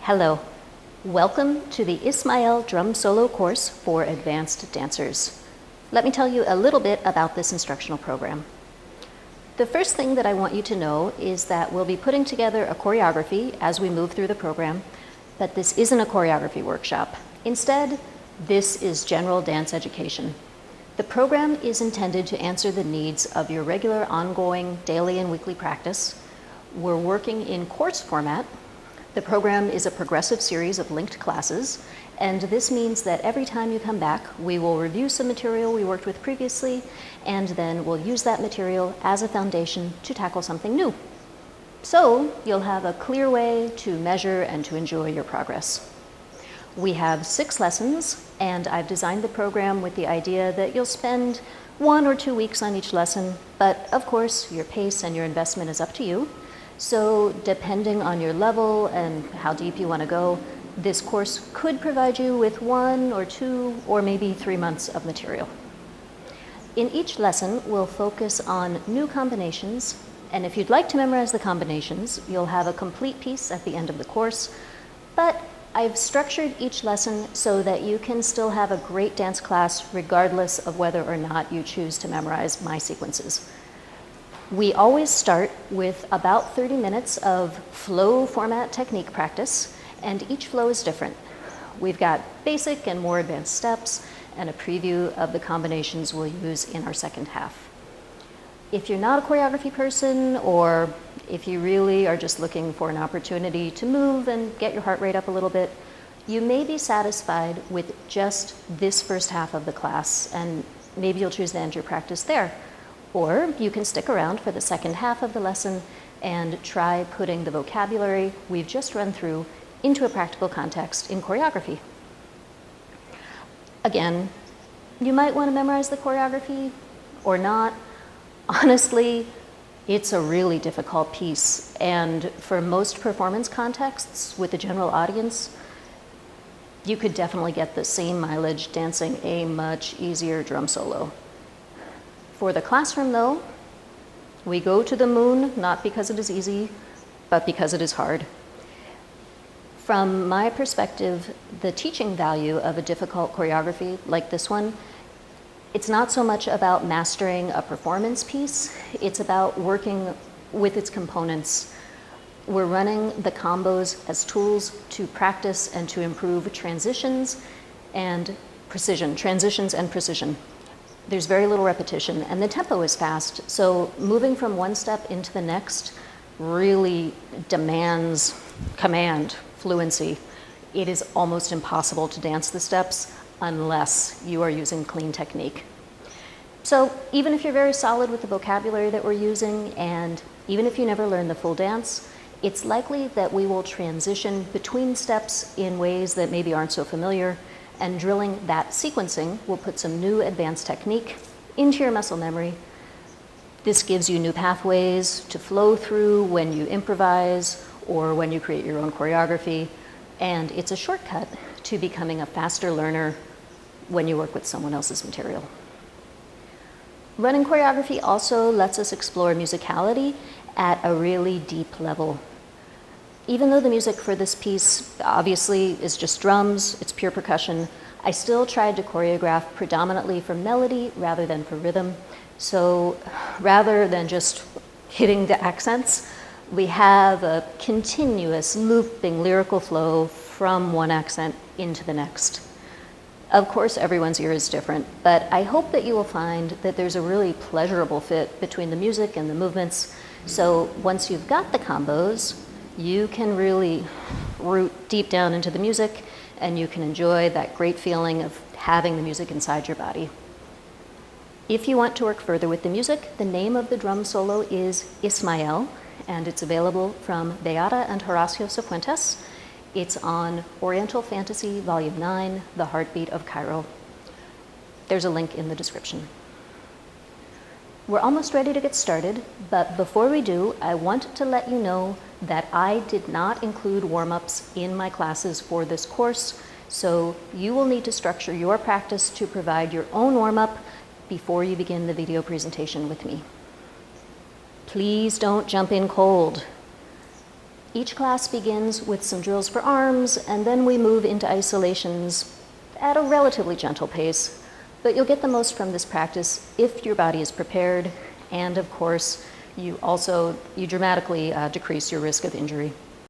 Hello. Welcome to the Ismail drum solo course for advanced dancers. Let me tell you a little bit about this instructional program. The first thing that I want you to know is that we'll be putting together a choreography as we move through the program, but this isn't a choreography workshop. Instead, this is general dance education. The program is intended to answer the needs of your regular, ongoing, daily and weekly practice. We're working in course format. The program is a progressive series of linked classes, and this means that every time you come back, we will review some material we worked with previously, and then we'll use that material as a foundation to tackle something new. So you'll have a clear way to measure and to enjoy your progress. We have 6 lessons, and I've designed the program with the idea that you'll spend 1 or 2 weeks on each lesson, but of course, your pace and your investment is up to you. So depending on your level and how deep you want to go, this course could provide you with 1 or 2 or maybe 3 months of material. In each lesson, we'll focus on new combinations, and if you'd like to memorize the combinations, you'll have a complete piece at the end of the course, but I've structured each lesson so that you can still have a great dance class regardless of whether or not you choose to memorize my sequences. We always start with about 30 minutes of flow format technique practice, and each flow is different. We've got basic and more advanced steps and a preview of the combinations we'll use in our second half. If you're not a choreography person, or if you really are just looking for an opportunity to move and get your heart rate up a little bit, you may be satisfied with just this first half of the class, and maybe you'll choose to end your practice there. Or you can stick around for the second half of the lesson and try putting the vocabulary we've just run through into a practical context in choreography. Again, you might want to memorize the choreography or not. Honestly, it's a really difficult piece, and for most performance contexts with the general audience, you could definitely get the same mileage dancing a much easier drum solo. For the classroom though, we go to the moon not because it is easy, but because it is hard. From my perspective, the teaching value of a difficult choreography like this one, it's not so much about mastering a performance piece, it's about working with its components. We're running the combos as tools to practice and to improve transitions and precision. There's very little repetition, and the tempo is fast, so moving from one step into the next really demands command, fluency. It is almost impossible to dance the steps unless you are using clean technique. So even if you're very solid with the vocabulary that we're using, and even if you never learn the full dance, it's likely that we will transition between steps in ways that maybe aren't so familiar, and drilling that sequencing will put some new advanced technique into your muscle memory. This gives you new pathways to flow through when you improvise or when you create your own choreography, and it's a shortcut to becoming a faster learner when you work with someone else's material. Running choreography also lets us explore musicality at a really deep level. Even though the music for this piece obviously is just drums, it's pure percussion, I still tried to choreograph predominantly for melody rather than for rhythm. So rather than just hitting the accents, we have a continuous looping lyrical flow from one accent into the next. Of course, everyone's ear is different, but I hope that you will find that there's a really pleasurable fit between the music and the movements. So once you've got the combos, you can really root deep down into the music, and you can enjoy that great feeling of having the music inside your body. If you want to work further with the music, the name of the drum solo is Ismail, and it's available from Beata and Horacio Cifuentes. It's on Oriental Fantasy Volume 9, The Heartbeat of Cairo. There's a link in the description. We're almost ready to get started, but before we do, I want to let you know that I did not include warm-ups in my classes for this course, so you will need to structure your practice to provide your own warm-up before you begin the video presentation with me. Please don't jump in cold. Each class begins with some drills for arms, and then we move into isolations at a relatively gentle pace. But you'll get the most from this practice if your body is prepared, and of course, you dramatically decrease your risk of injury.